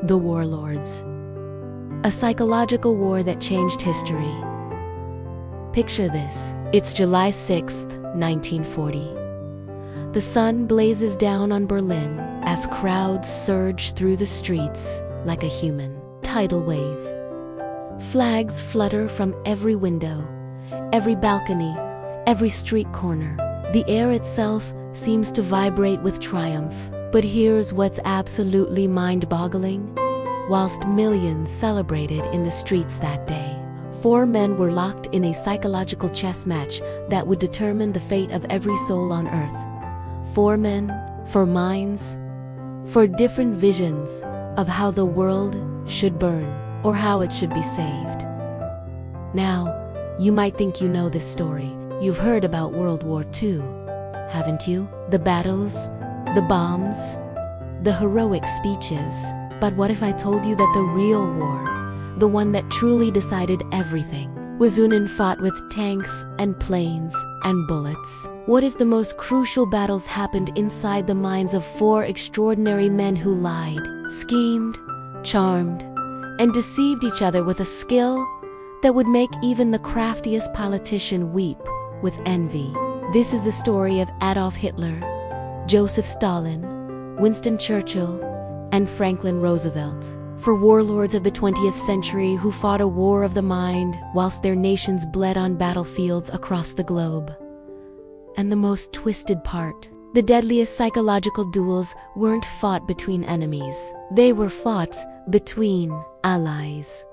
The Warlords. A psychological war that changed history. Picture this. It's July 6th, 1940. The sun blazes down on Berlin as crowds surge through the streets like a human tidal wave. Flags flutter from every window, every balcony, every street corner. The air itself seems to vibrate with triumph. But here's what's absolutely mind-boggling. Whilst millions celebrated in the streets that day, 4 men were locked in a psychological chess match that would determine the fate of every soul on earth. 4 men, 4 minds, 4 different visions of how the world should burn or how it should be saved. Now, you might think you know this story. You've heard about World War II, haven't you? The battles, the bombs, the heroic speeches. But what if I told you that the real war, the one that truly decided everything, was fought with tanks and planes and bullets? What if the most crucial battles happened inside the minds of 4 extraordinary men who lied, schemed, charmed, and deceived each other with a skill that would make even the craftiest politician weep with envy? This is the story of Adolf Hitler, Joseph Stalin, Winston Churchill, and Franklin Roosevelt. 4 warlords of the 20th century who fought a war of the mind whilst their nations bled on battlefields across the globe. And the most twisted part, the deadliest psychological duels weren't fought between enemies. They were fought between allies.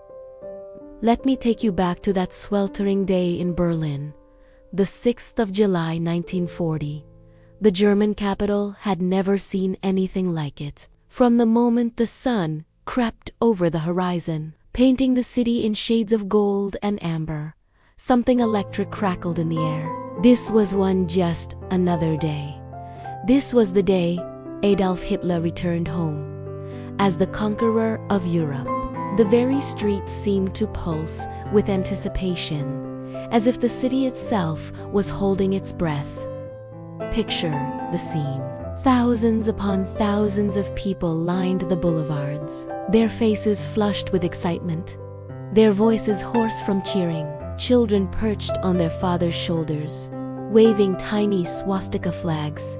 Let me take you back to that sweltering day in Berlin, the 6th of July 1940. The German capital had never seen anything like it. From the moment the sun crept over the horizon, painting the city in shades of gold and amber, something electric crackled in the air. This was just another day. This was the day Adolf Hitler returned home as the conqueror of Europe. The very streets seemed to pulse with anticipation, as if the city itself was holding its breath. Picture the scene. Thousands upon thousands of people lined the boulevards, their faces flushed with excitement, their voices hoarse from cheering. Children perched on their fathers' shoulders, waving tiny swastika flags.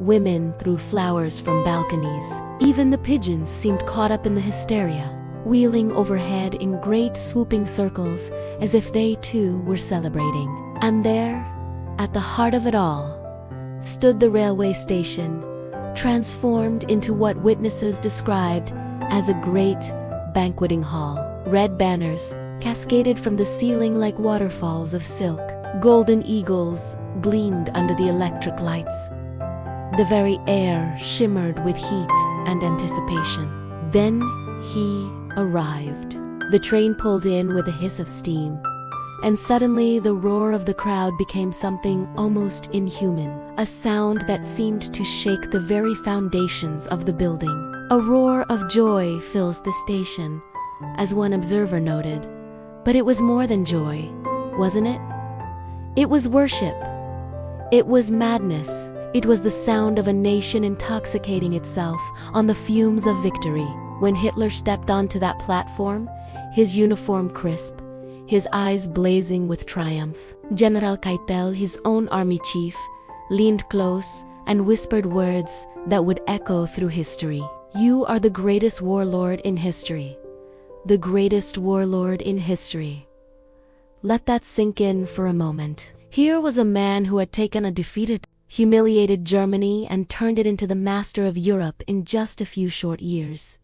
Women threw flowers from balconies. Even the pigeons seemed caught up in the hysteria, wheeling overhead in great swooping circles as if they too were celebrating. And there, at the heart of it all, stood the railway station, transformed into what witnesses described as a great banqueting hall. Red banners cascaded from the ceiling like waterfalls of silk. Golden eagles gleamed under the electric lights. The very air shimmered with heat and anticipation. Then he arrived. The train pulled in with a hiss of steam, and suddenly the roar of the crowd became something almost inhuman, a sound that seemed to shake the very foundations of the building. A roar of joy fills the station, as one observer noted. But it was more than joy, wasn't it? It was worship. It was madness. It was the sound of a nation intoxicating itself on the fumes of victory. When Hitler stepped onto that platform, his uniform crisp, his eyes blazing with triumph, General Keitel, his own army chief, leaned close and whispered words that would echo through history. "You are the greatest warlord in history. The greatest warlord in history." Let that sink in for a moment. Here was a man who had taken a defeated, humiliated Germany and turned it into the master of Europe in just a few short years.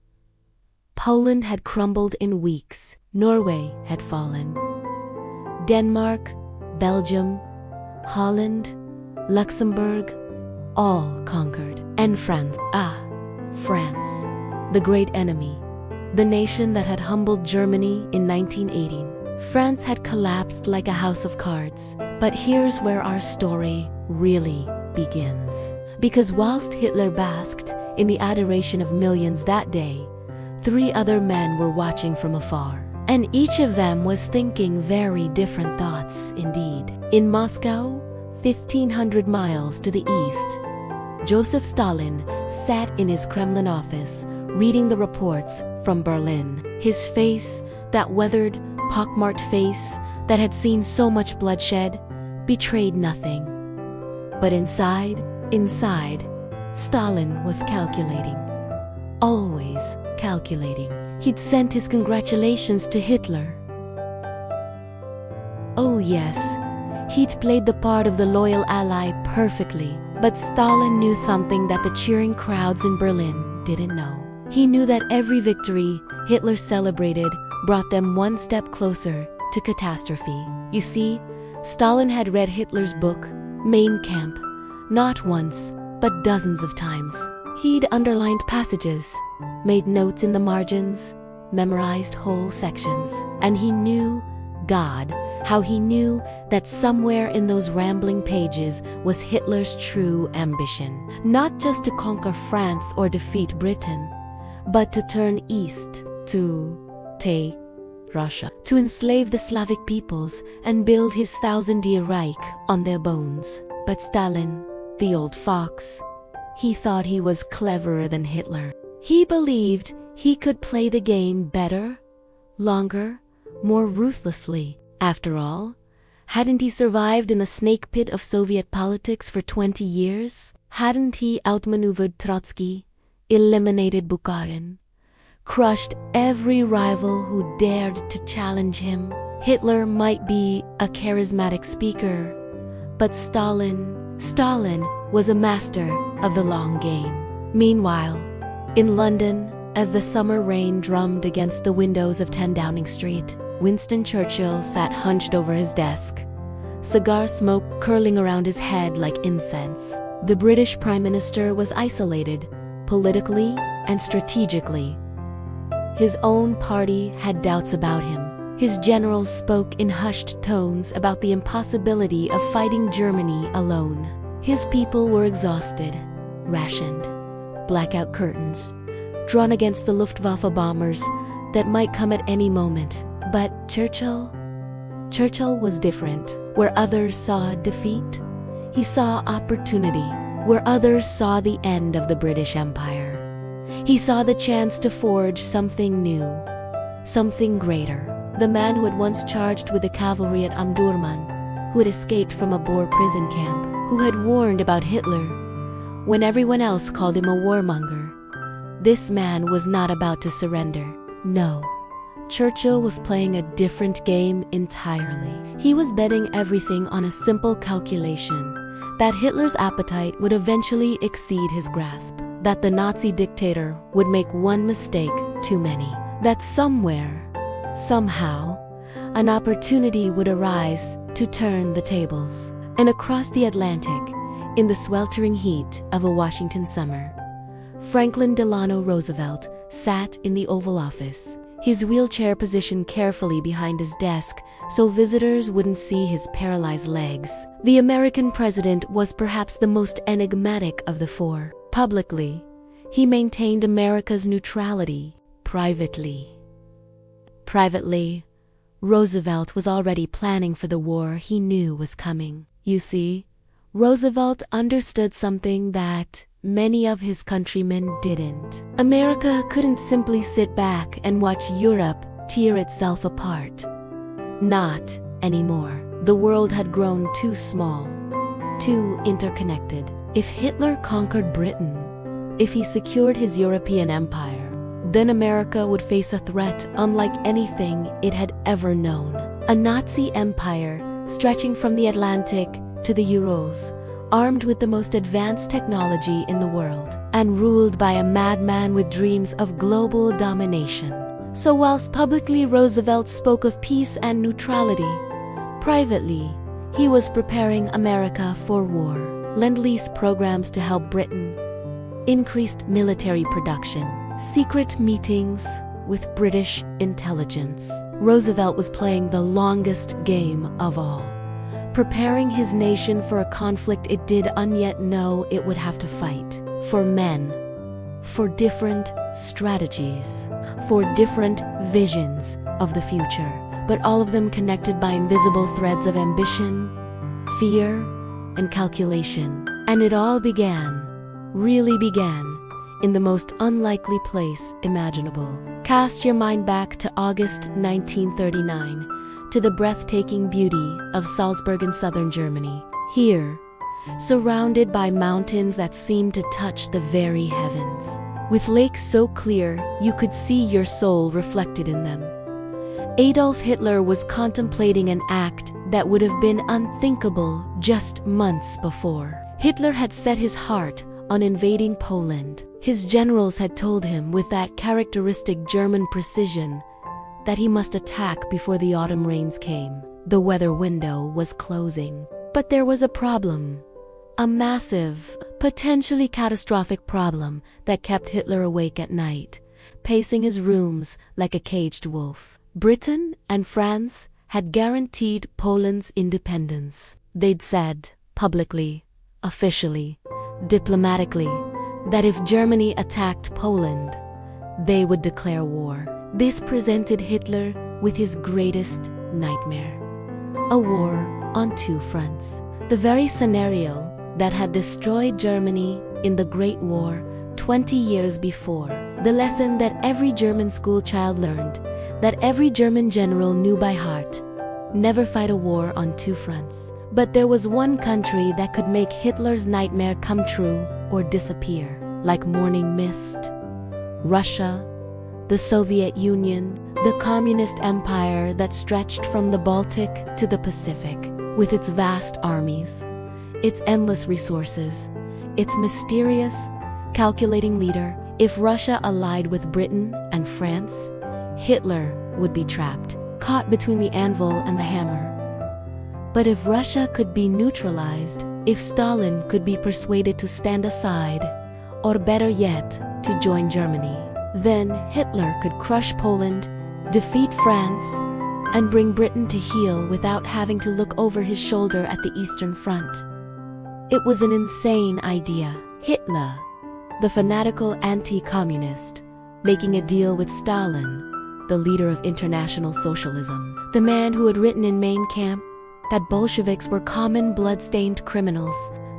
Poland had crumbled in weeks. Norway had fallen. Denmark, Belgium, Holland, Luxembourg, all conquered. And France, France, the great enemy, the nation that had humbled Germany in 1918. France had collapsed like a house of cards. But here's where our story really begins. Because whilst Hitler basked in the adoration of millions that day, 3 other men were watching from afar. And each of them was thinking very different thoughts indeed. In Moscow, 1,500 miles to the east, Joseph Stalin sat in his Kremlin office, reading the reports from Berlin. His face, that weathered, pockmarked face that had seen so much bloodshed, betrayed nothing. But inside, Stalin was calculating. Always calculating. He'd sent his congratulations to Hitler. Oh yes, he'd played the part of the loyal ally perfectly, but Stalin knew something that the cheering crowds in Berlin didn't know. He knew that every victory Hitler celebrated brought them one step closer to catastrophe. You see, Stalin had read Hitler's book, Mein Kampf, not once, but dozens of times. He'd underlined passages, made notes in the margins, memorized whole sections. And he knew, God, how he knew that somewhere in those rambling pages was Hitler's true ambition. Not just to conquer France or defeat Britain, but to turn east, to take Russia, to enslave the Slavic peoples and build his 1,000-year Reich on their bones. But Stalin, the old fox, he thought he was cleverer than Hitler. He believed he could play the game better, longer, more ruthlessly. After all, hadn't he survived in the snake pit of Soviet politics for 20 years? Hadn't he outmaneuvered Trotsky, eliminated Bukharin, crushed every rival who dared to challenge him? Hitler might be a charismatic speaker, but Stalin was a master of the long game. Meanwhile, in London, as the summer rain drummed against the windows of 10 Downing Street, Winston Churchill sat hunched over his desk, cigar smoke curling around his head like incense. The British Prime Minister was isolated, politically and strategically. His own party had doubts about him. His generals spoke in hushed tones about the impossibility of fighting Germany alone. His people were exhausted, rationed, blackout curtains, drawn against the Luftwaffe bombers that might come at any moment. But Churchill was different. Where others saw defeat, he saw opportunity. Where others saw the end of the British Empire, he saw the chance to forge something new, something greater. The man who had once charged with the cavalry at Omdurman, who had escaped from a Boer prison camp, who had warned about Hitler when everyone else called him a warmonger. This man was not about to surrender. No. Churchill was playing a different game entirely. He was betting everything on a simple calculation that Hitler's appetite would eventually exceed his grasp, that the Nazi dictator would make one mistake too many, that somewhere, somehow, an opportunity would arise to turn the tables. And across the Atlantic, in the sweltering heat of a Washington summer, Franklin Delano Roosevelt sat in the Oval Office, his wheelchair positioned carefully behind his desk so visitors wouldn't see his paralyzed legs. The American president was perhaps the most enigmatic of the four. Publicly, he maintained America's neutrality. Privately, Roosevelt was already planning for the war he knew was coming. You see, Roosevelt understood something that many of his countrymen didn't. America couldn't simply sit back and watch Europe tear itself apart. Not anymore. The world had grown too small, too interconnected. If Hitler conquered Britain, if he secured his European empire, then America would face a threat unlike anything it had ever known. A Nazi empire stretching from the Atlantic to the Urals, armed with the most advanced technology in the world, and ruled by a madman with dreams of global domination. So whilst publicly Roosevelt spoke of peace and neutrality, privately, he was preparing America for war. Lend-Lease programs to help Britain, increased military production, secret meetings with British intelligence. Roosevelt was playing the longest game of all, preparing his nation for a conflict it did unyet know it would have to fight. For men, for different strategies, for different visions of the future, but all of them connected by invisible threads of ambition, fear, and calculation. And it all began, really began, in the most unlikely place imaginable. Cast your mind back to August 1939, to the breathtaking beauty of Salzburg in southern Germany. Here, surrounded by mountains that seemed to touch the very heavens, with lakes so clear you could see your soul reflected in them, Adolf Hitler was contemplating an act that would have been unthinkable just months before. Hitler had set his heart on invading Poland. His generals had told him with that characteristic German precision that he must attack before the autumn rains came. The weather window was closing. But there was a problem. A massive, potentially catastrophic problem that kept Hitler awake at night, pacing his rooms like a caged wolf. Britain and France had guaranteed Poland's independence. They'd said, publicly, officially, diplomatically, that if Germany attacked Poland, they would declare war. This presented Hitler with his greatest nightmare: a war on two fronts. The very scenario that had destroyed Germany in the Great War 20 years before. The lesson that every German schoolchild learned, that every German general knew by heart: never fight a war on two fronts. But there was one country that could make Hitler's nightmare come true or disappear, like morning mist: Russia, the Soviet Union, the communist empire that stretched from the Baltic to the Pacific, with its vast armies, its endless resources, its mysterious, calculating leader. If Russia allied with Britain and France, Hitler would be trapped, caught between the anvil and the hammer. But if Russia could be neutralized, if Stalin could be persuaded to stand aside, or better yet, to join Germany, then Hitler could crush Poland, defeat France, and bring Britain to heel without having to look over his shoulder at the Eastern Front. It was an insane idea. Hitler, the fanatical anti-communist, making a deal with Stalin, the leader of international socialism, the man who had written in Mein Kampf that Bolsheviks were common blood-stained criminals,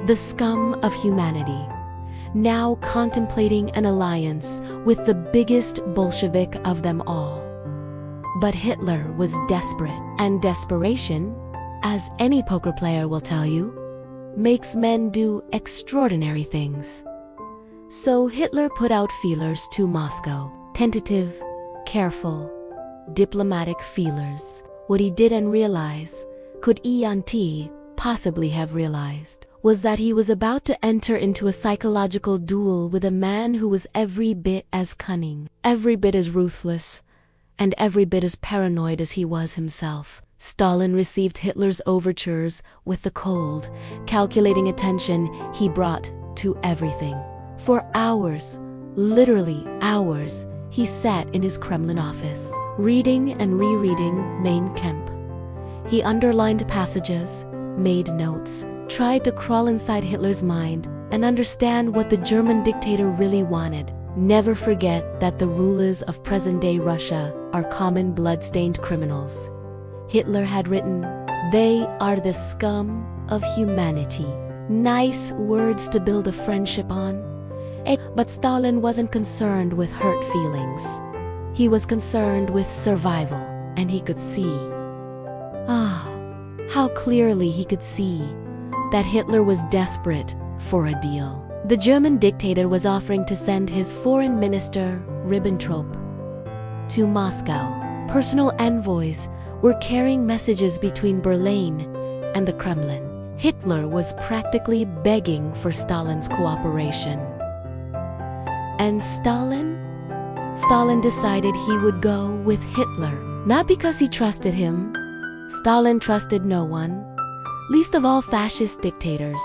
the scum of humanity, now contemplating an alliance with the biggest Bolshevik of them all. But Hitler was desperate, and desperation, as any poker player will tell you, makes men do extraordinary things. So Hitler put out feelers to Moscow, tentative, careful, diplomatic feelers. What he didn't realize, could E.N.T. possibly have realized, was that he was about to enter into a psychological duel with a man who was every bit as cunning, every bit as ruthless, and every bit as paranoid as he was himself. Stalin received Hitler's overtures with the cold, calculating attention he brought to everything. For hours, literally hours, he sat in his Kremlin office, reading and rereading Mein Kampf. He underlined passages, made notes, tried to crawl inside Hitler's mind and understand what the German dictator really wanted. Never forget that the rulers of present-day Russia are common blood-stained criminals. Hitler had written, "They are the scum of humanity." Nice words to build a friendship on. But Stalin wasn't concerned with hurt feelings. He was concerned with survival, and he could see, how clearly he could see, that Hitler was desperate for a deal. The German dictator was offering to send his foreign minister, Ribbentrop, to Moscow. Personal envoys were carrying messages between Berlin and the Kremlin. Hitler was practically begging for Stalin's cooperation. And Stalin decided he would go with Hitler. Not because he trusted him. Stalin trusted no one, least of all fascist dictators.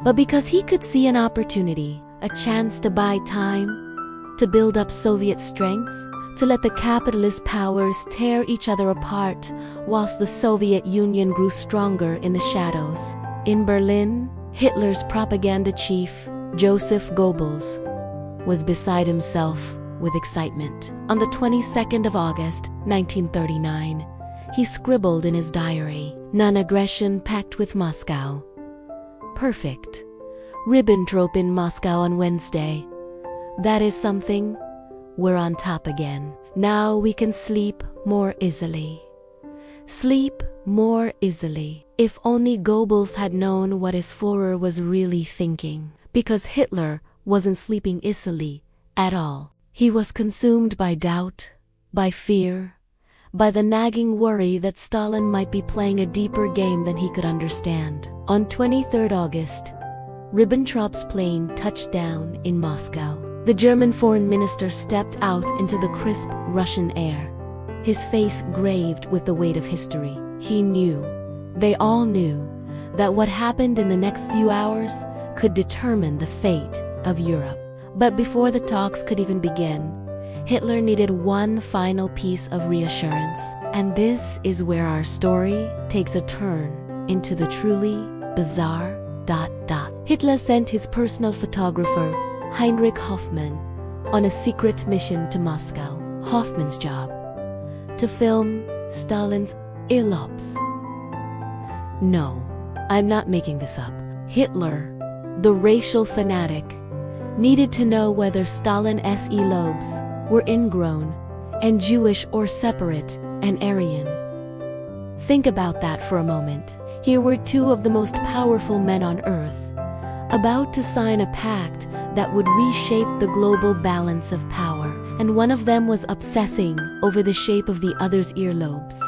But because he could see an opportunity, a chance to buy time, to build up Soviet strength, to let the capitalist powers tear each other apart whilst the Soviet Union grew stronger in the shadows. In Berlin, Hitler's propaganda chief, Joseph Goebbels, was beside himself with excitement. On the 22nd of August, 1939, he scribbled in his diary, "Non-aggression pact with Moscow. Perfect. Ribbentrop in Moscow on Wednesday. That is something. We're on top again. Now we can sleep more easily. Sleep more easily. If only Goebbels had known what his Führer was really thinking. Because Hitler wasn't sleeping easily at all. He was consumed by doubt, by fear, by the nagging worry that Stalin might be playing a deeper game than he could understand. On 23rd August, Ribbentrop's plane touched down in Moscow. The German foreign minister stepped out into the crisp Russian air, his face graved with the weight of history. He knew, they all knew, that what happened in the next few hours could determine the fate of Europe. But before the talks could even begin, Hitler needed one final piece of reassurance. And this is where our story takes a turn into the truly bizarre ... Hitler sent his personal photographer, Heinrich Hoffmann, on a secret mission to Moscow. Hoffmann's job? To film Stalin's elops. No, I'm not making this up. Hitler, the racial fanatic, needed to know whether Stalin's elopes were ingrown and Jewish or separate and Aryan. Think about that for a moment. Here were two of the most powerful men on earth, about to sign a pact that would reshape the global balance of power, and one of them was obsessing over the shape of the other's earlobes.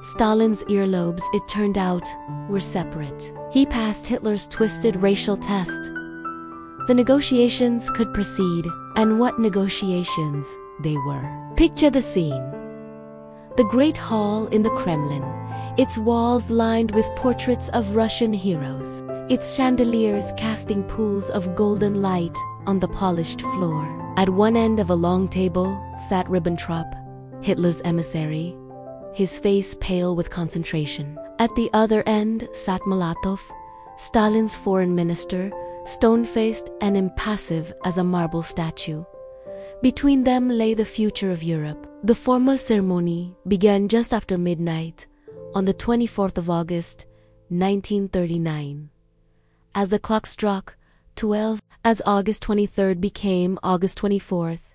Stalin's earlobes, it turned out, were separate. He passed Hitler's twisted racial test. The negotiations could proceed, and what negotiations they were. Picture the scene. The Great Hall in the Kremlin, its walls lined with portraits of Russian heroes, its chandeliers casting pools of golden light on the polished floor. At one end of a long table sat Ribbentrop, Hitler's emissary, his face pale with concentration. At the other end sat Molotov, Stalin's foreign minister, stone-faced and impassive as a marble statue. Between them lay the future of Europe. The formal ceremony began just after midnight on the 24th of August, 1939. As the clock struck 12, as August 23rd became August 24th,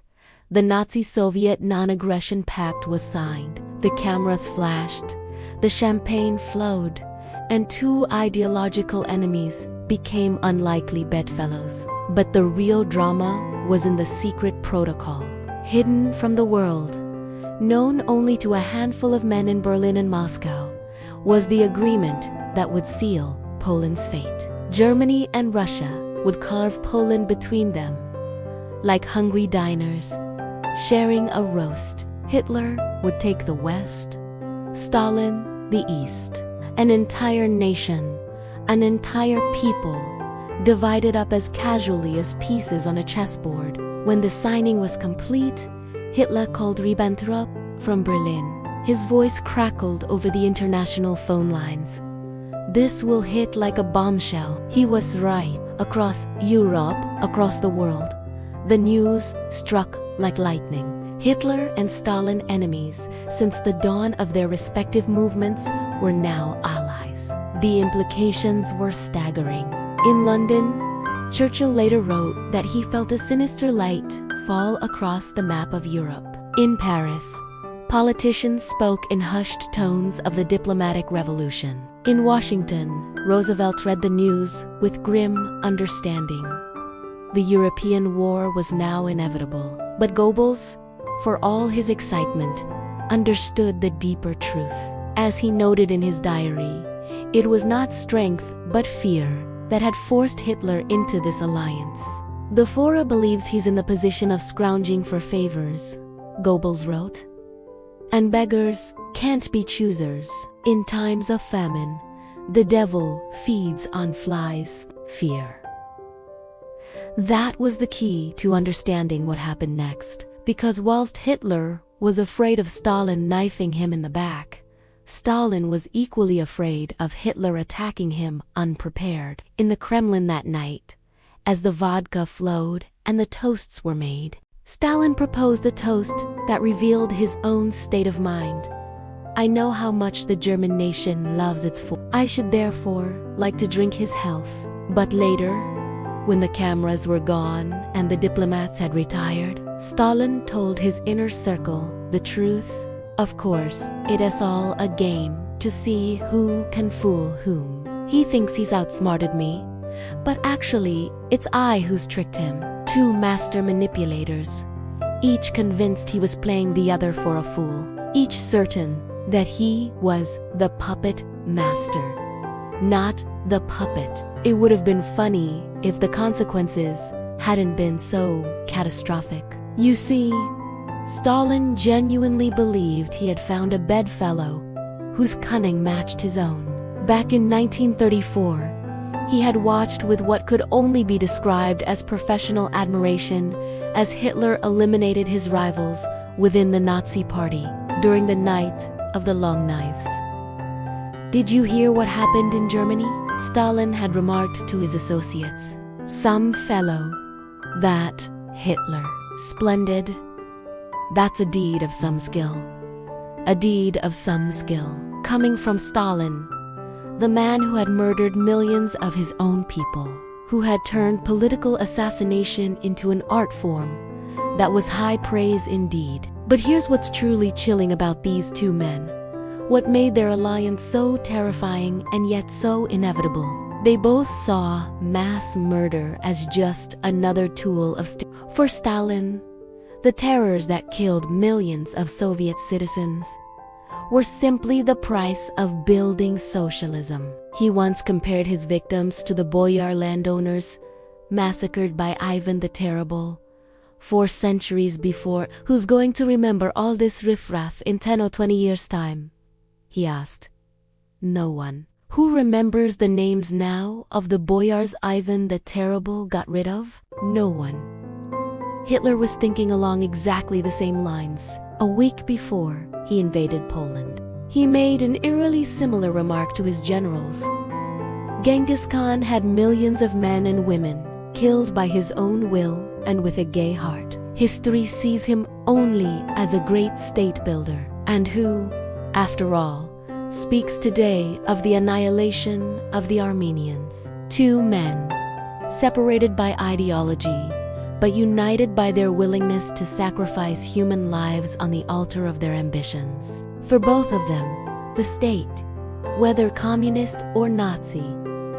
the Nazi-Soviet non-aggression pact was signed. The cameras flashed, the champagne flowed, and two ideological enemies became unlikely bedfellows. But the real drama was in the secret protocol, hidden from the world, known only to a handful of men in Berlin and Moscow, was the agreement that would seal Poland's fate. Germany and Russia would carve Poland between them, like hungry diners, sharing a roast. Hitler would take the West, Stalin the East. An entire nation, an entire people, divided up as casually as pieces on a chessboard. When the signing was complete, Hitler called Ribbentrop from Berlin. His voice crackled over the international phone lines. This will hit like a bombshell. He was right. Across Europe, across the world, the news struck like lightning. Hitler and Stalin, enemies since the dawn of their respective movements, were now allies. The implications were staggering. In London, Churchill later wrote that he felt a sinister light fall across the map of Europe. In Paris, politicians spoke in hushed tones of the diplomatic revolution. In Washington, Roosevelt read the news with grim understanding. The European war was now inevitable. But Goebbels, for all his excitement, understood the deeper truth. As he noted in his diary, it was not strength but fear that had forced Hitler into this alliance. The Führer believes he's in the position of scrounging for favors, Goebbels wrote. And beggars can't be choosers. In times of famine, the devil feeds on flies, fear. That was the key to understanding what happened next. Because whilst Hitler was afraid of Stalin knifing him in the back, Stalin was equally afraid of Hitler attacking him unprepared. In the Kremlin that night, as the vodka flowed and the toasts were made, Stalin proposed a toast that revealed his own state of mind. I know how much the German nation loves its food. I should therefore like to drink his health. But later, When the cameras were gone and the diplomats had retired, Stalin told his inner circle the truth. Of course, it is all a game to see who can fool whom. He thinks he's outsmarted me, but actually, it's I who's tricked him. Two master manipulators, each convinced he was playing the other for a fool, each certain that he was the puppet master, not the puppet. It would have been funny if the consequences hadn't been so catastrophic. You see, Stalin genuinely believed he had found a bedfellow whose cunning matched his own. Back in 1934, he had watched with what could only be described as professional admiration as Hitler eliminated his rivals within the Nazi Party during the Night of the Long Knives. Did you hear what happened in Germany? Stalin had remarked to his associates, "Some fellow, that Hitler. Splendid. That's a deed of some skill. A deed of some skill." Coming from Stalin, the man who had murdered millions of his own people, who had turned political assassination into an art form that was high praise indeed. But here's what's truly chilling about these two men. What made their alliance so terrifying and yet so inevitable? They both saw mass murder as just another tool of for Stalin, the terrors that killed millions of Soviet citizens were simply the price of building socialism. He once compared his victims to the boyar landowners massacred by Ivan the Terrible 4 centuries before. Who's going to remember all this riffraff in 10 or 20 years' time? He asked. No one. Who remembers the names now of the boyars Ivan the Terrible got rid of? No one. Hitler was thinking along exactly the same lines. A week before he invaded Poland, he made an eerily similar remark to his generals. Genghis Khan had millions of men and women killed by his own will and with a gay heart. History sees him only as a great state builder, and who, after all, speaks today of the annihilation of the Armenians. Two men, separated by ideology, but united by their willingness to sacrifice human lives on the altar of their ambitions. For both of them, the state, whether communist or Nazi,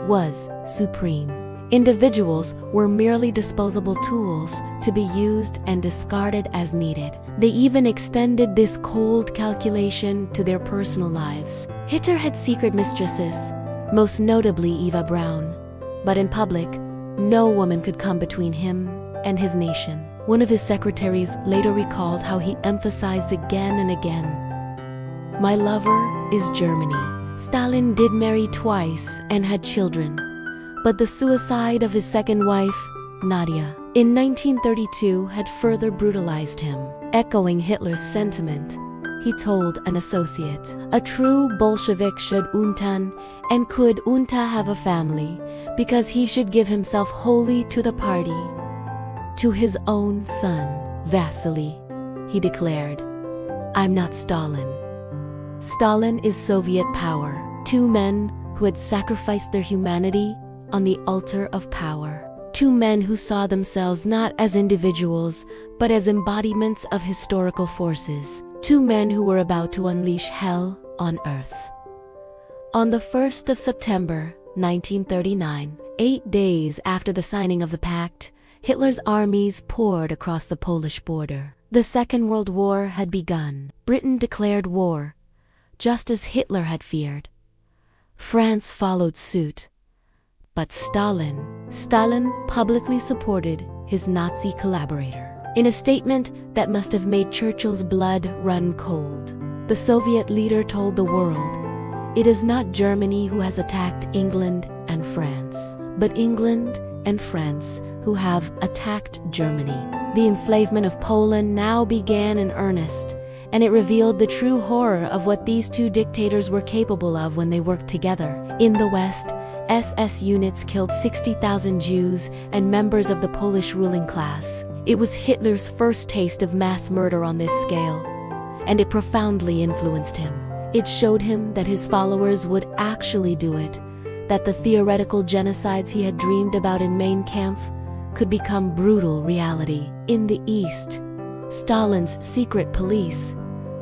was supreme. Individuals were merely disposable tools to be used and discarded as needed. They even extended this cold calculation to their personal lives. Hitler had secret mistresses, most notably Eva Braun, but in public, no woman could come between him and his nation. One of his secretaries later recalled how he emphasized again and again, "My lover is Germany." Stalin did marry twice and had children, but the suicide of his second wife, Nadia, in 1932 had further brutalized him. Echoing Hitler's sentiment, he told an associate, "A true Bolshevik should unten and could unta have a family, because he should give himself wholly to the party." To his own son, Vasily, he declared, "I'm not Stalin. Stalin is Soviet power." Two men who had sacrificed their humanity on the altar of power. Two men who saw themselves not as individuals, but as embodiments of historical forces. Two men who were about to unleash hell on earth. On the 1st of September, 1939, 8 days after the signing of the pact, Hitler's armies poured across the Polish border. The Second World War had begun. Britain declared war, just as Hitler had feared. France followed suit. But Stalin publicly supported his Nazi collaborator. In a statement that must have made Churchill's blood run cold, the Soviet leader told the world, "It is not Germany who has attacked England and France, but England and France who have attacked Germany." The enslavement of Poland now began in earnest, and it revealed the true horror of what these two dictators were capable of when they worked together. In the West, SS units killed 60,000 Jews and members of the Polish ruling class. It was Hitler's first taste of mass murder on this scale, and it profoundly influenced him. It showed him that his followers would actually do it, that the theoretical genocides he had dreamed about in Mein Kampf could become brutal reality. In the East, Stalin's secret police,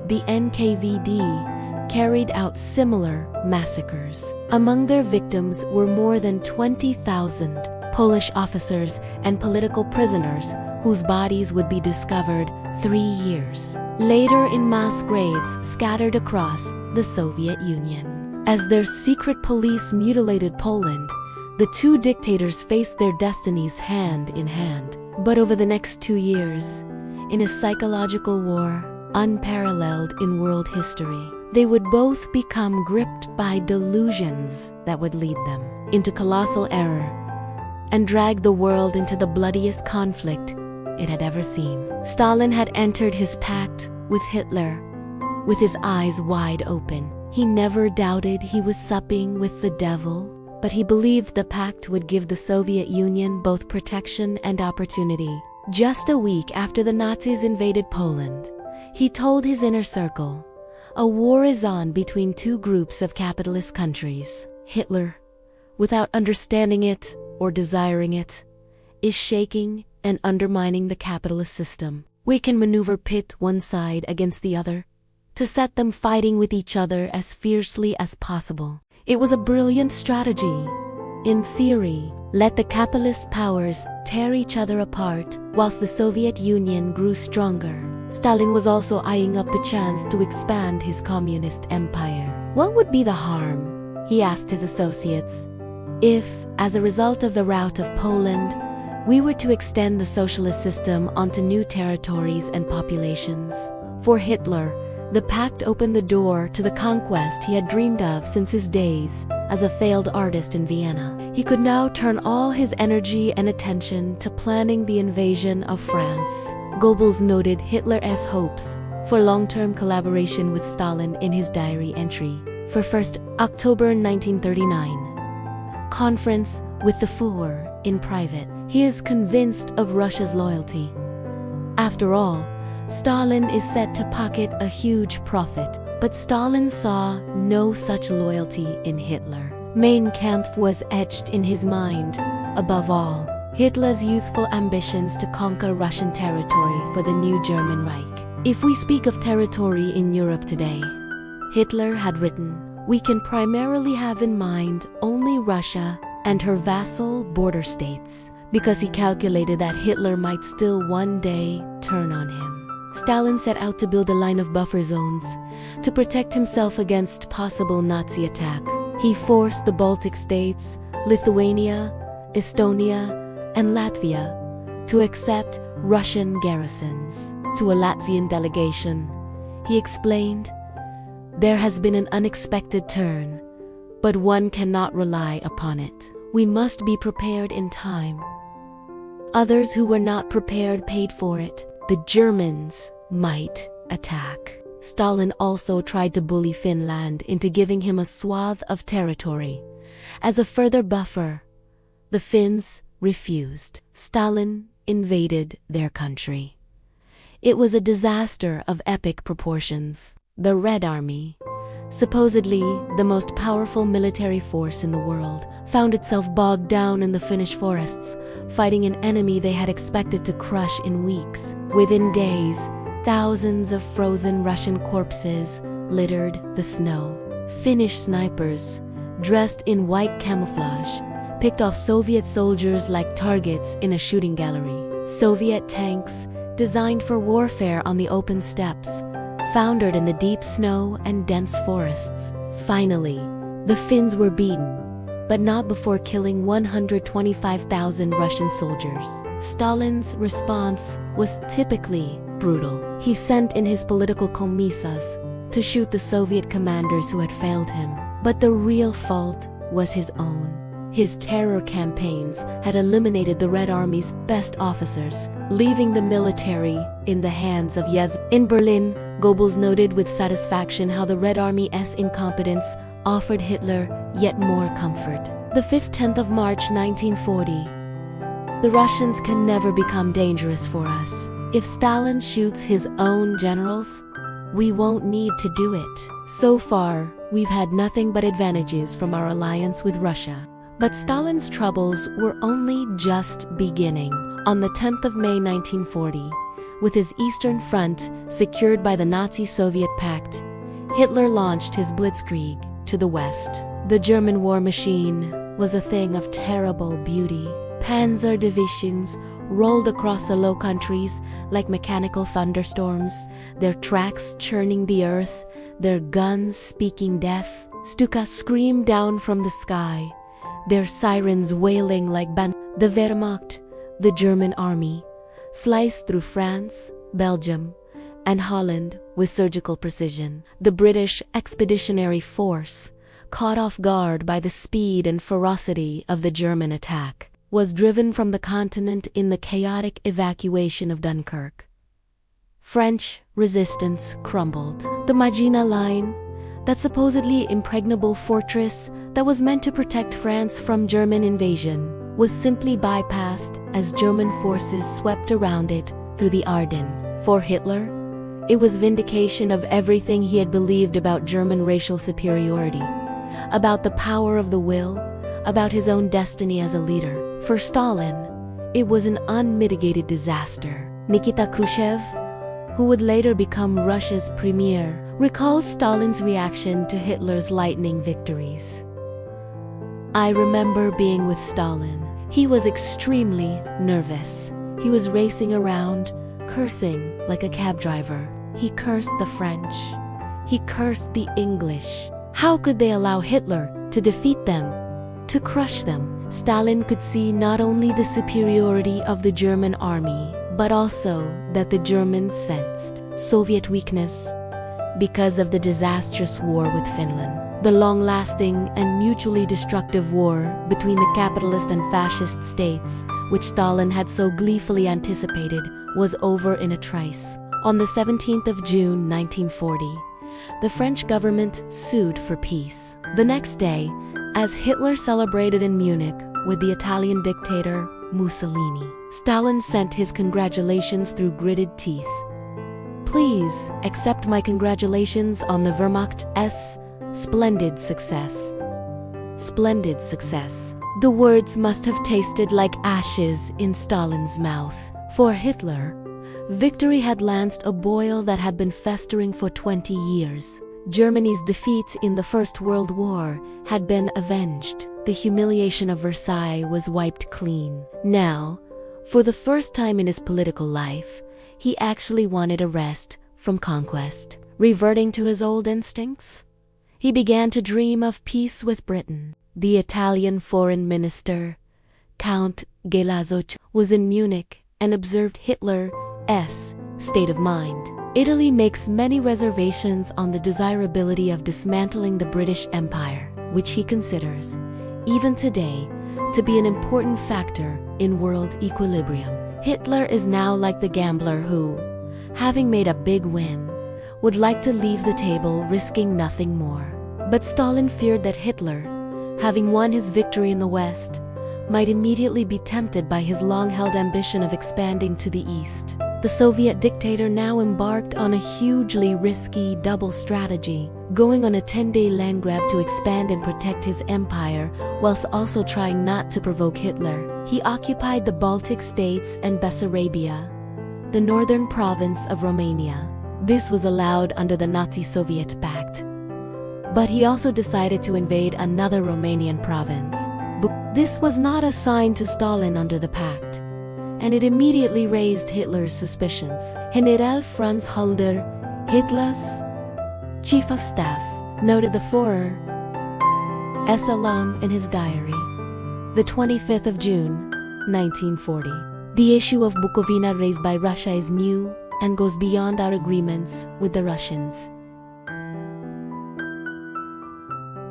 the NKVD, carried out similar massacres. Among their victims were more than 20,000 Polish officers and political prisoners whose bodies would be discovered 3 years later in mass graves scattered across the Soviet Union. As their secret police mutilated Poland, the two dictators faced their destinies hand in hand. But over the next 2 years, in a psychological war unparalleled in world history, they would both become gripped by delusions that would lead them into colossal error and drag the world into the bloodiest conflict it had ever seen. Stalin had entered his pact with Hitler with his eyes wide open. He never doubted he was supping with the devil, but he believed the pact would give the Soviet Union both protection and opportunity. Just a week after the Nazis invaded Poland, he told his inner circle, "A war is on between two groups of capitalist countries. Hitler, without understanding it or desiring it, is shaking and undermining the capitalist system. We can maneuver pit one side against the other to set them fighting with each other as fiercely as possible." It was a brilliant strategy. In theory, let the capitalist powers tear each other apart whilst the Soviet Union grew stronger. Stalin was also eyeing up the chance to expand his communist empire. What would be the harm, he asked his associates, if, as a result of the rout of Poland, we were to extend the socialist system onto new territories and populations? For Hitler, the pact opened the door to the conquest he had dreamed of since his days as a failed artist in Vienna. He could now turn all his energy and attention to planning the invasion of France. Goebbels noted Hitler's hopes for long-term collaboration with Stalin in his diary entry for 1st October 1939. Conference with the Führer in private. He is convinced of Russia's loyalty. After all, Stalin is said to pocket a huge profit, but Stalin saw no such loyalty in Hitler. Mein Kampf was etched in his mind, above all, Hitler's youthful ambitions to conquer Russian territory for the new German Reich. If we speak of territory in Europe today, Hitler had written, we can primarily have in mind only Russia and her vassal border states, because he calculated that Hitler might still one day turn on him. Stalin set out to build a line of buffer zones to protect himself against possible Nazi attack. He forced the Baltic states, Lithuania, Estonia, and Latvia to accept Russian garrisons. To a Latvian delegation, he explained, "There has been an unexpected turn, but one cannot rely upon it. We must be prepared in time." Others who were not prepared paid for it. The Germans might attack. Stalin also tried to bully Finland into giving him a swath of territory as a further buffer. The Finns refused. Stalin invaded their country. It was a disaster of epic proportions. The Red Army, supposedly the most powerful military force in the world, found itself bogged down in the Finnish forests, fighting an enemy they had expected to crush in weeks. Within days, thousands of frozen Russian corpses littered the snow. Finnish snipers, dressed in white camouflage, picked off Soviet soldiers like targets in a shooting gallery. Soviet tanks, designed for warfare on the open steppes, foundered in the deep snow and dense forests. Finally, the Finns were beaten, but not before killing 125,000 Russian soldiers. Stalin's response was typically brutal. He sent in his political commissars to shoot the Soviet commanders who had failed him. But the real fault was his own. His terror campaigns had eliminated the Red Army's best officers, leaving the military in the hands of Yes. In Berlin, Goebbels noted with satisfaction how the Red Army's incompetence offered Hitler yet more comfort. The 15th of March 1940. The Russians can never become dangerous for us. If Stalin shoots his own generals, we won't need to do it. So far, we've had nothing but advantages from our alliance with Russia. But Stalin's troubles were only just beginning. On the 10th of May 1940, with his Eastern Front secured by the Nazi-Soviet Pact, Hitler launched his blitzkrieg to the west. The German war machine was a thing of terrible beauty. Panzer divisions rolled across the Low Countries like mechanical thunderstorms, their tracks churning the earth, their guns speaking death. Stuka screamed down from the sky, their sirens wailing like the Wehrmacht, the German army, sliced through France, Belgium, and Holland with surgical precision. The British Expeditionary Force, caught off guard by the speed and ferocity of the German attack, was driven from the continent in the chaotic evacuation of Dunkirk. French resistance crumbled. The Maginot Line, that supposedly impregnable fortress that was meant to protect France from German invasion, was simply bypassed as German forces swept around it through the Ardennes. For Hitler, it was vindication of everything he had believed about German racial superiority, about the power of the will, about his own destiny as a leader. For Stalin, it was an unmitigated disaster. Nikita Khrushchev, who would later become Russia's premier, recalled Stalin's reaction to Hitler's lightning victories. "I remember being with Stalin. He was extremely nervous. He was racing around, cursing like a cab driver. He cursed the French. He cursed the English. How could they allow Hitler to defeat them, to crush them?" Stalin could see not only the superiority of the German army, but also that the Germans sensed Soviet weakness because of the disastrous war with Finland. The long-lasting and mutually destructive war between the capitalist and fascist states, which Stalin had so gleefully anticipated, was over in a trice. On the 17th of June 1940, the French government sued for peace. The next day, as Hitler celebrated in Munich with the Italian dictator Mussolini, Stalin sent his congratulations through gritted teeth. "Please accept my congratulations on the Wehrmacht's splendid success." Splendid success. The words must have tasted like ashes in Stalin's mouth. For Hitler, victory had lanced a boil that had been festering for 20 years. Germany's defeats in the First World War had been avenged. The humiliation of Versailles was wiped clean. Now, for the first time in his political life, he actually wanted a rest from conquest. Reverting to his old instincts, he began to dream of peace with Britain. The Italian foreign minister, Count Galeazzo, was in Munich and observed Hitler's state of mind. Italy makes many reservations on the desirability of dismantling the British Empire, which he considers, even today, to be an important factor in world equilibrium. Hitler is now like the gambler who, having made a big win, would like to leave the table risking nothing more. But Stalin feared that Hitler, having won his victory in the West, might immediately be tempted by his long-held ambition of expanding to the East. The Soviet dictator now embarked on a hugely risky double strategy, going on a 10-day land grab to expand and protect his empire, whilst also trying not to provoke Hitler. He occupied the Baltic states and Bessarabia, the northern province of Romania. This was allowed under the Nazi-Soviet Pact. But he also decided to invade another Romanian province. This was not assigned to Stalin under the pact, and it immediately raised Hitler's suspicions. General Franz Halder, Hitler's chief of staff, noted the Führer's alarm in his diary. The 25th of June, 1940. The issue of Bukovina raised by Russia is new and goes beyond our agreements with the Russians.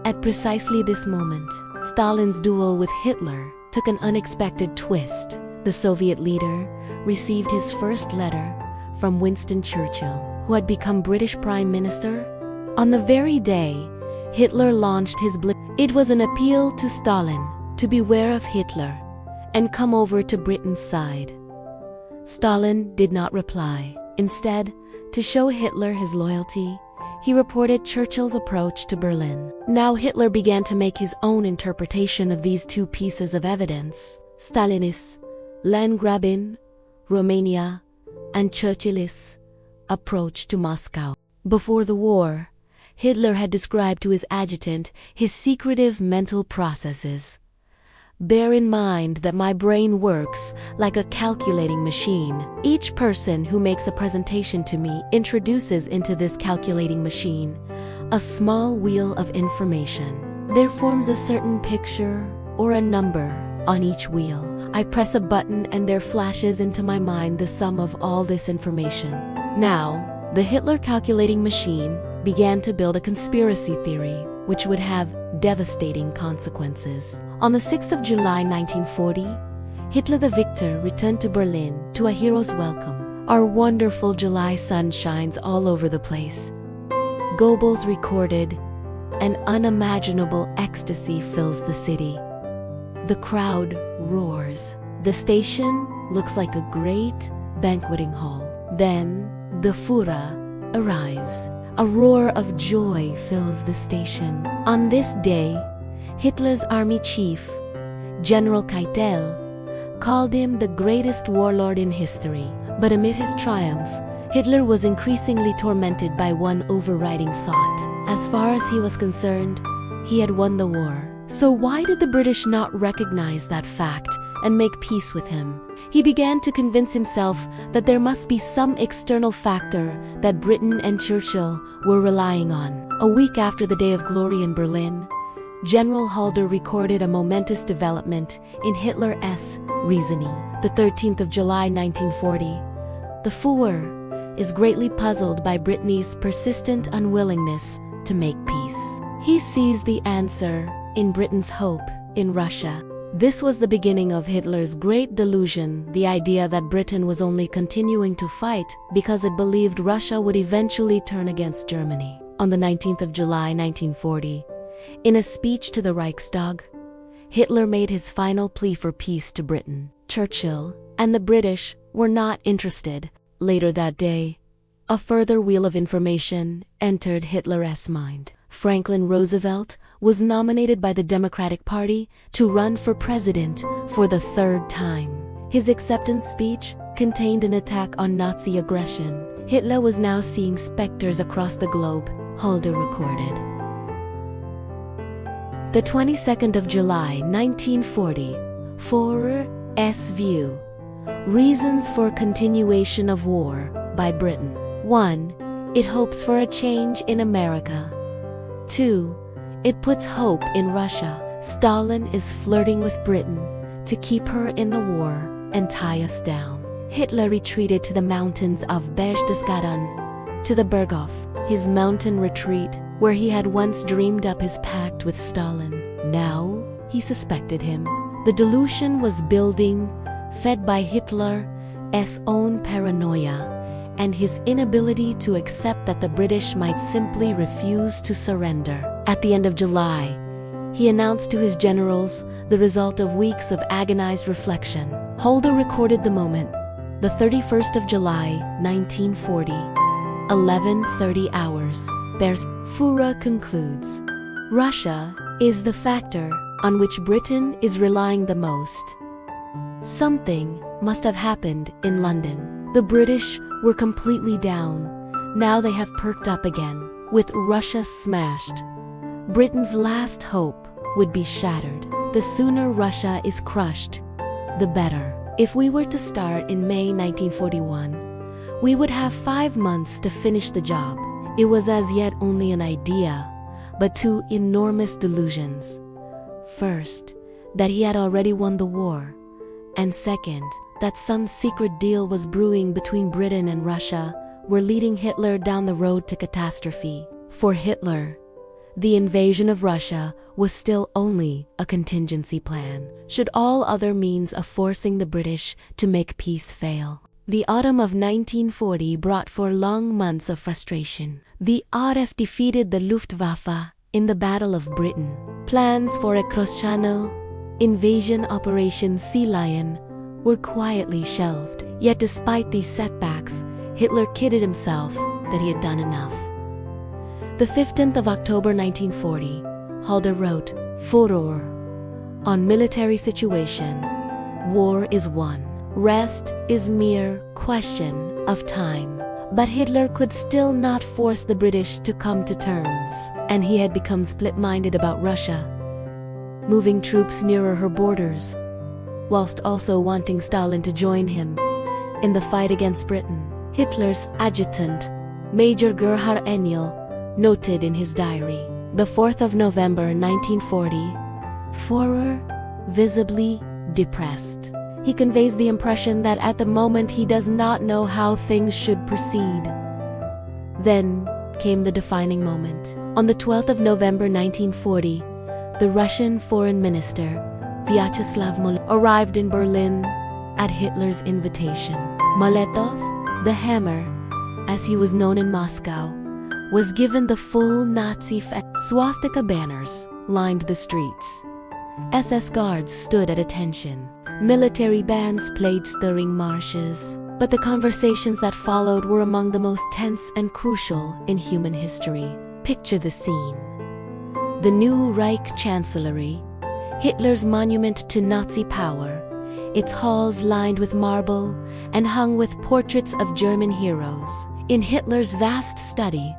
At precisely this moment, Stalin's duel with Hitler took an unexpected twist. The Soviet leader received his first letter from Winston Churchill, who had become British Prime Minister. On the very day Hitler launched his it was an appeal to Stalin to beware of Hitler and come over to Britain's side. Stalin did not reply. Instead, to show Hitler his loyalty, he reported Churchill's approach to Berlin. Now Hitler began to make his own interpretation of these two pieces of evidence: Stalin's Landgrabbing, Romania, and Churchill's approach to Moscow. Before the war, Hitler had described to his adjutant his secretive mental processes. "Bear in mind that my brain works like a calculating machine. Each person who makes a presentation to me introduces into this calculating machine a small wheel of information. There forms a certain picture or a number on each wheel. I press a button and there flashes into my mind the sum of all this information." Now, the Hitler calculating machine began to build a conspiracy theory which would have devastating consequences. On the 6th of July 1940, Hitler the Victor returned to Berlin to a hero's welcome. Our wonderful July sun shines all over the place. Goebbels recorded, "An unimaginable ecstasy fills the city. The crowd roars. The station looks like a great banqueting hall. Then the Führer arrives. A roar of joy fills the station." On this day, Hitler's army chief, General Keitel, called him the greatest warlord in history. But amid his triumph, Hitler was increasingly tormented by one overriding thought. As far as he was concerned, he had won the war. So why did the British not recognize that fact and make peace with him? He began to convince himself that there must be some external factor that Britain and Churchill were relying on. A week after the Day of Glory in Berlin, General Halder recorded a momentous development in Hitler's reasoning. The 13th of July 1940, the Führer is greatly puzzled by Brittany's persistent unwillingness to make peace. He sees the answer in Britain's hope in Russia. This was the beginning of Hitler's great delusion, the idea that Britain was only continuing to fight because it believed Russia would eventually turn against Germany. On the 19th of July 1940, in a speech to the Reichstag, Hitler made his final plea for peace to Britain. Churchill and the British were not interested. Later that day, a further wheel of information entered Hitler's mind. Franklin Roosevelt was nominated by the Democratic Party to run for president for the third time. His acceptance speech contained an attack on Nazi aggression. Hitler was now seeing specters across the globe, Halder recorded. The 22nd of July 1940, Führer's view. Reasons for continuation of war by Britain. 1. It hopes for a change in America. 2. It puts hope in Russia. Stalin is flirting with Britain to keep her in the war and tie us down. Hitler retreated to the mountains of Berchtesgaden, to the Berghof, his mountain retreat, where he had once dreamed up his pact with Stalin. Now he suspected him. The delusion was building, fed by Hitler's own paranoia and his inability to accept that the British might simply refuse to surrender. At the end of July, he announced to his generals the result of weeks of agonized reflection. Halder recorded the moment, the 31st of July, 1940, 11:30 hours. Führer concludes, Russia is the factor on which Britain is relying the most. Something must have happened in London. The British were completely down. Now they have perked up again. With Russia smashed, Britain's last hope would be shattered. The sooner Russia is crushed, the better. If we were to start in May 1941, we would have 5 months to finish the job. It was as yet only an idea, but two enormous delusions. First, that he had already won the war, and second, that some secret deal was brewing between Britain and Russia were leading Hitler down the road to catastrophe. For Hitler, the invasion of Russia was still only a contingency plan, should all other means of forcing the British to make peace fail. The autumn of 1940 brought 4 long months of frustration. The RAF defeated the Luftwaffe in the Battle of Britain. Plans for a cross-channel invasion Operation Sea Lion were quietly shelved. Yet despite these setbacks, Hitler kidded himself that he had done enough. The 15th of October 1940, Halder wrote, "Furor on military situation. War is won. Rest is mere question of time." But Hitler could still not force the British to come to terms, and he had become split-minded about Russia, moving troops nearer her borders, whilst also wanting Stalin to join him in the fight against Britain. Hitler's adjutant, Major Gerhard Engel, noted in his diary, the 4th of November 1940, Führer visibly depressed. He conveys the impression that at the moment he does not know how things should proceed. Then came the defining moment. On the 12th of November 1940, the Russian Foreign Minister, Vyacheslav Molotov, arrived in Berlin at Hitler's invitation. Molotov, the Hammer, as he was known in Moscow, was given the full Nazi swastika banners lined the streets. SS guards stood at attention. Military bands played stirring marches, but the conversations that followed were among the most tense and crucial in human history. Picture the scene. The new Reich Chancellery, Hitler's monument to Nazi power, its halls lined with marble and hung with portraits of German heroes. In Hitler's vast study,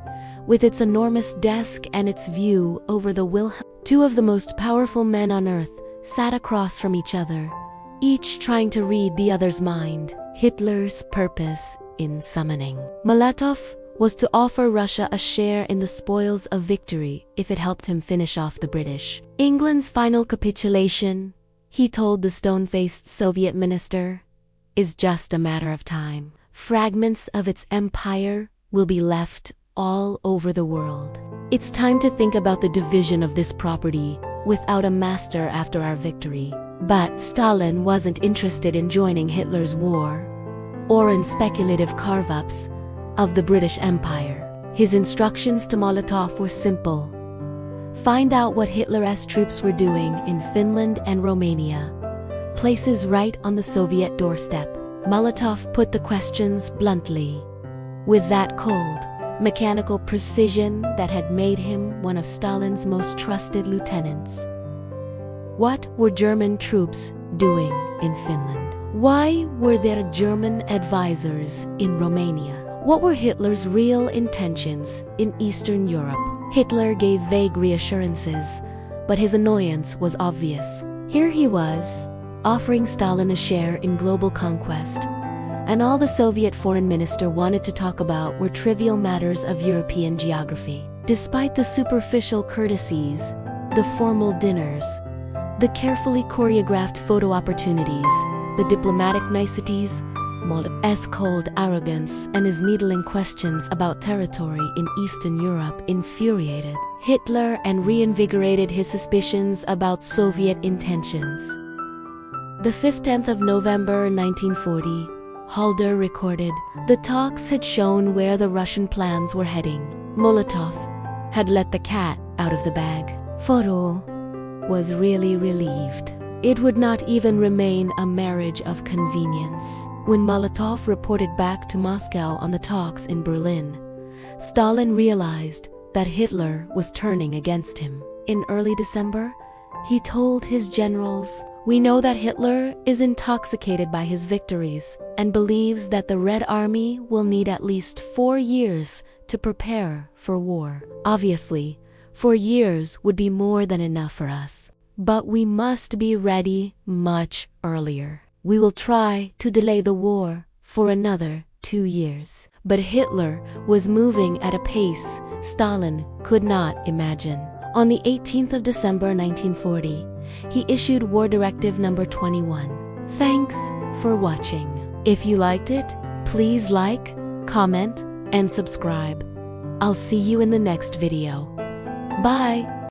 with its enormous desk and its view over the Wilhelm, two of the most powerful men on earth sat across from each other, each trying to read the other's mind. Hitler's purpose in summoning Molotov was to offer Russia a share in the spoils of victory if it helped him finish off the British. England's final capitulation, he told the stone-faced Soviet minister, is just a matter of time. Fragments of its empire will be left all over the world. It's time to think about the division of this property without a master after our victory. But Stalin wasn't interested in joining Hitler's war or in speculative carve-ups of the British Empire. His instructions to Molotov were simple. Find out what Hitler's troops were doing in Finland and Romania, places right on the Soviet doorstep. Molotov put the questions bluntly, with that cold, mechanical precision that had made him one of Stalin's most trusted lieutenants. What were German troops doing in Finland? Why were there German advisors in Romania? What were Hitler's real intentions in Eastern Europe? Hitler gave vague reassurances, but his annoyance was obvious. Here he was, offering Stalin a share in global conquest, and all the Soviet foreign minister wanted to talk about were trivial matters of European geography. Despite the superficial courtesies, the formal dinners, the carefully choreographed photo opportunities, the diplomatic niceties, Molotov's cold arrogance and his needling questions about territory in Eastern Europe infuriated Hitler and reinvigorated his suspicions about Soviet intentions. The 15th of November 1940, Halder recorded, the talks had shown where the Russian plans were heading. Molotov had let the cat out of the bag. Führer was really relieved. It would not even remain a marriage of convenience. When Molotov reported back to Moscow on the talks in Berlin, Stalin realized that Hitler was turning against him. In early December, he told his generals, "We know that Hitler is intoxicated by his victories and believes that the Red Army will need at least 4 years to prepare for war. Obviously, 4 years would be more than enough for us. But we must be ready much earlier. We will try to delay the war for another 2 years." But Hitler was moving at a pace Stalin could not imagine. On the 18th of December 1940, he issued War Directive Number 21. Thanks for watching. If you liked it, please like, comment, and subscribe. I'll see you in the next video. Bye!